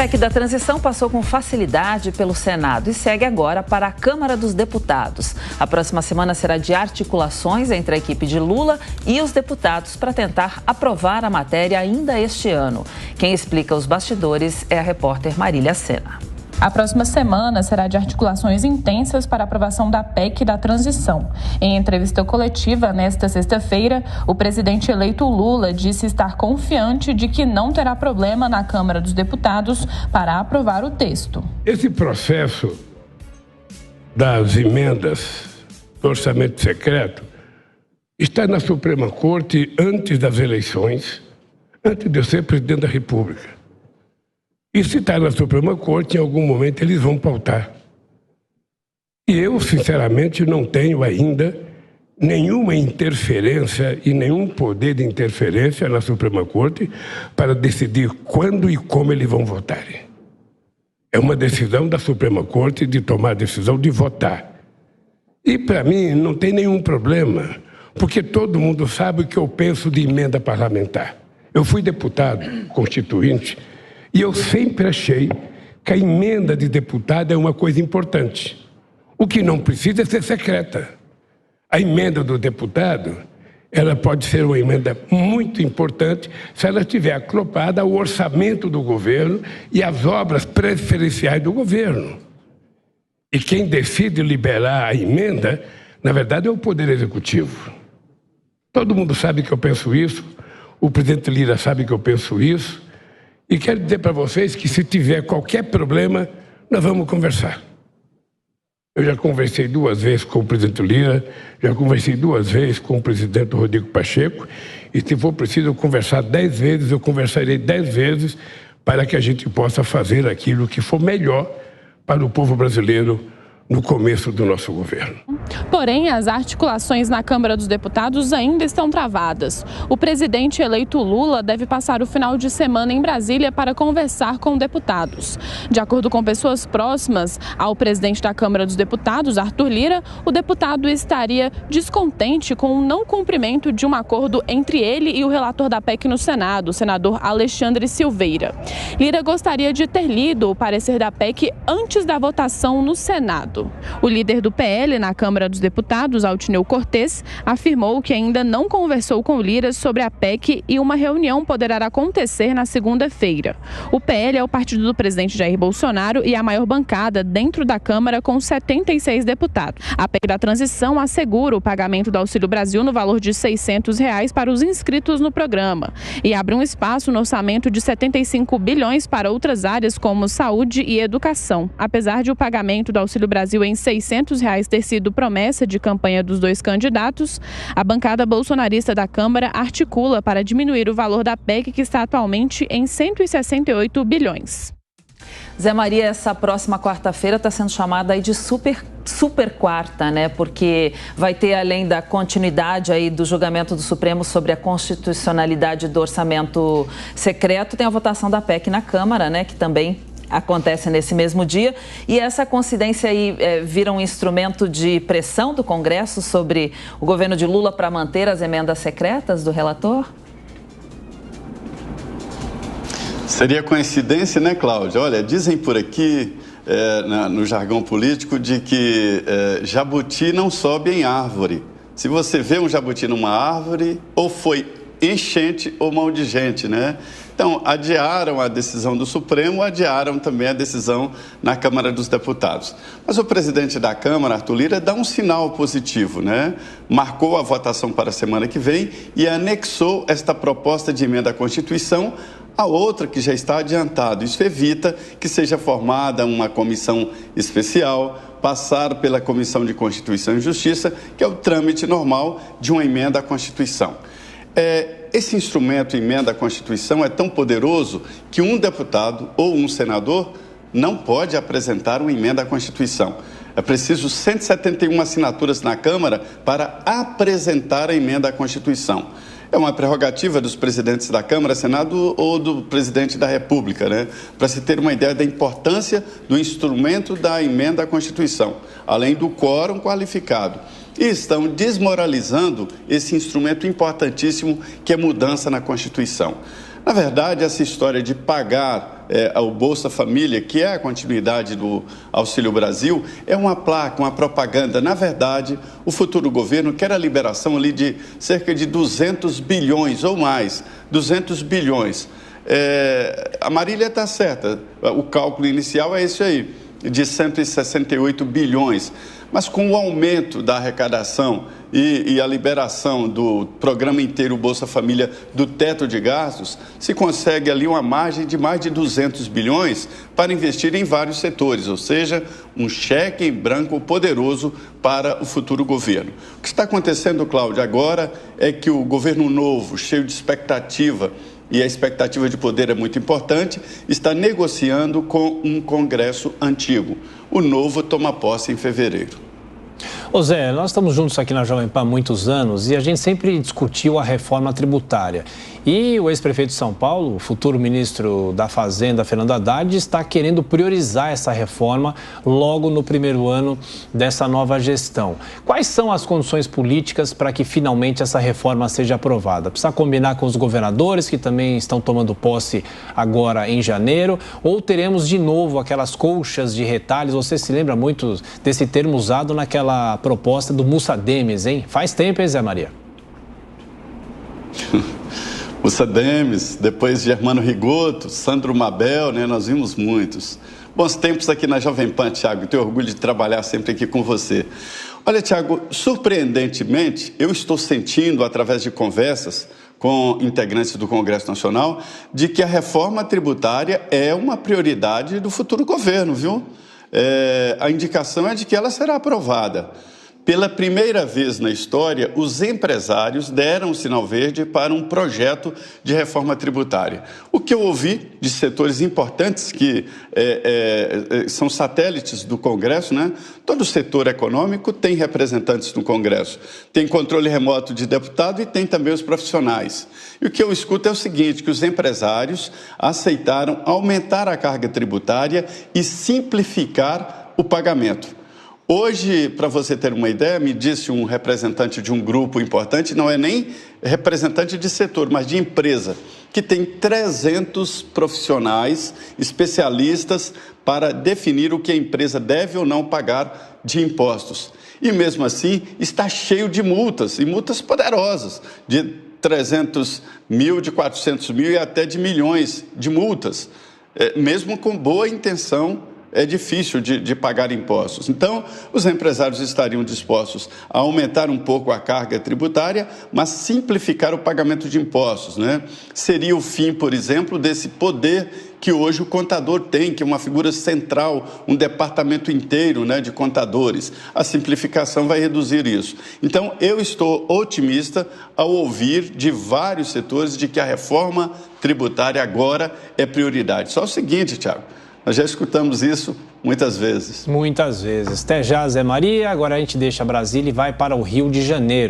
PEC da transição passou com facilidade pelo Senado e segue agora para a Câmara dos Deputados. A próxima semana será de articulações entre a equipe de Lula e os deputados para tentar aprovar a matéria ainda este ano. Quem explica os bastidores é a repórter Marília Sena. A próxima semana será de articulações intensas para a aprovação da PEC da transição. Em entrevista coletiva nesta sexta-feira, o presidente eleito Lula disse estar confiante de que não terá problema na Câmara dos Deputados para aprovar o texto. Esse processo das emendas do orçamento secreto está na Suprema Corte antes das eleições, antes de eu ser presidente da República. E se está na Suprema Corte, em algum momento eles vão pautar. E eu, sinceramente, não tenho ainda nenhuma interferência e nenhum poder de interferência na Suprema Corte para decidir quando e como eles vão votar. É uma decisão da Suprema Corte de tomar a decisão de votar. E, para mim, não tem nenhum problema, porque todo mundo sabe o que eu penso de emenda parlamentar. Eu fui deputado constituinte e eu sempre achei que a emenda de deputado é uma coisa importante. O que não precisa é ser secreta. A emenda do deputado, ela pode ser uma emenda muito importante se ela estiver acoplada ao orçamento do governo e às obras preferenciais do governo. E quem decide liberar a emenda, na verdade, é o Poder Executivo. Todo mundo sabe que eu penso isso, o presidente Lira sabe que eu penso isso, e quero dizer para vocês que se tiver qualquer problema, nós vamos conversar. Eu já conversei 2 vezes com o presidente Lira, já conversei 2 vezes com o presidente Rodrigo Pacheco, e se for preciso conversar 10 vezes, eu conversarei 10 vezes para que a gente possa fazer aquilo que for melhor para o povo brasileiro no começo do nosso governo. Porém, as articulações na Câmara dos Deputados ainda estão travadas. O presidente eleito Lula deve passar o final de semana em Brasília para conversar com deputados. De acordo com pessoas próximas ao presidente da Câmara dos Deputados, Arthur Lira, o deputado estaria descontente com o não cumprimento de um acordo entre ele e o relator da PEC no Senado, o senador Alexandre Silveira. Lira gostaria de ter lido o parecer da PEC antes da votação no Senado. O líder do PL na Câmara dos Deputados, Altineu Cortes, afirmou que ainda não conversou com Lira sobre a PEC e uma reunião poderá acontecer na segunda-feira. O PL é o partido do presidente Jair Bolsonaro e a maior bancada dentro da Câmara, com 76 deputados. A PEC da transição assegura o pagamento do Auxílio Brasil no valor de R$ 600 para os inscritos no programa e abre um espaço no orçamento de 75 bilhões para outras áreas como saúde e educação. Apesar de o pagamento do Auxílio Brasil em R$ 600 ter sido promessa de campanha dos 2 candidatos, a bancada bolsonarista da Câmara articula para diminuir o valor da PEC, que está atualmente em 168 bilhões. Zé Maria, essa próxima quarta-feira está sendo chamada aí de super quarta, né? Porque vai ter, além da continuidade aí do julgamento do Supremo sobre a constitucionalidade do orçamento secreto, tem a votação da PEC na Câmara, né? Que também acontece nesse mesmo dia, e essa coincidência aí vira um instrumento de pressão do Congresso sobre o governo de Lula para manter as emendas secretas do relator? Seria coincidência, né, Cláudia? Olha, dizem por aqui, no jargão político, de que jabuti não sobe em árvore. Se você vê um jabuti numa árvore, ou foi enchente ou mão de gente, né? Então, adiaram a decisão do Supremo, adiaram também a decisão na Câmara dos Deputados. Mas o presidente da Câmara, Arthur Lira, dá um sinal positivo, né? Marcou a votação para a semana que vem e anexou esta proposta de emenda à Constituição a outra que já está adiantada. Isso evita que seja formada uma comissão especial, passar pela Comissão de Constituição e Justiça, que é o trâmite normal de uma emenda à Constituição. Esse instrumento, emenda à Constituição, é tão poderoso que um deputado ou um senador não pode apresentar uma emenda à Constituição. É preciso 171 assinaturas na Câmara para apresentar a emenda à Constituição. É uma prerrogativa dos presidentes da Câmara, Senado ou do presidente da República, né? Para se ter uma ideia da importância do instrumento da emenda à Constituição, além do quórum qualificado. E estão desmoralizando esse instrumento importantíssimo que é mudança na Constituição. Na verdade, essa história de pagar o Bolsa Família, que é a continuidade do Auxílio Brasil, é uma placa, uma propaganda. Na verdade, o futuro governo quer a liberação ali de cerca de 200 bilhões ou mais, 200 bilhões. A Marília está certa, o cálculo inicial é esse aí, de 168 bilhões. Mas com o aumento da arrecadação e a liberação do programa inteiro Bolsa Família do teto de gastos, se consegue ali uma margem de mais de 200 bilhões para investir em vários setores, ou seja, um cheque em branco poderoso para o futuro governo. O que está acontecendo, Cláudio, agora é que o governo novo, cheio de expectativa, e a expectativa de poder é muito importante, está negociando com um Congresso antigo. O novo toma posse em fevereiro. Ô Zé, nós estamos juntos aqui na Jovem Pan há muitos anos e a gente sempre discutiu a reforma tributária. E o ex-prefeito de São Paulo, o futuro ministro da Fazenda, Fernando Haddad, está querendo priorizar essa reforma logo no primeiro ano dessa nova gestão. Quais são as condições políticas para que finalmente essa reforma seja aprovada? Precisa combinar com os governadores, que também estão tomando posse agora em janeiro, ou teremos de novo aquelas colchas de retalhos? Você se lembra muito desse termo usado naquela proposta do Mussa Demes, hein? Faz tempo, hein, Zé Maria? Mussa Demes, depois Germano Rigoto, Sandro Mabel, né? Nós vimos muitos. Bons tempos aqui na Jovem Pan, Tiago. Tenho orgulho de trabalhar sempre aqui com você. Olha, Tiago, surpreendentemente, eu estou sentindo, através de conversas com integrantes do Congresso Nacional, de que a reforma tributária é uma prioridade do futuro governo, viu? A indicação é de que ela será aprovada. Pela primeira vez na história, os empresários deram o sinal verde para um projeto de reforma tributária. O que eu ouvi de setores importantes que são satélites do Congresso, né? Todo setor econômico tem representantes no Congresso. Tem controle remoto de deputado e tem também os profissionais. E o que eu escuto é o seguinte, que os empresários aceitaram aumentar a carga tributária e simplificar o pagamento. Hoje, para você ter uma ideia, me disse um representante de um grupo importante, não é nem representante de setor, mas de empresa, que tem 300 profissionais, especialistas, para definir o que a empresa deve ou não pagar de impostos. E mesmo assim, está cheio de multas, e multas poderosas, de 300 mil, de 400 mil e até de milhões de multas, mesmo com boa intenção. É difícil de pagar impostos. Então, os empresários estariam dispostos a aumentar um pouco a carga tributária, mas simplificar o pagamento de impostos, né? Seria o fim, por exemplo, desse poder que hoje o contador tem, que é uma figura central, um departamento inteiro, né, de contadores. A simplificação vai reduzir isso. Então, eu estou otimista ao ouvir de vários setores de que a reforma tributária agora é prioridade. Só o seguinte, Tiago, nós já escutamos isso muitas vezes. Muitas vezes. Até já, Zé Maria. Agora a gente deixa Brasília e vai para o Rio de Janeiro.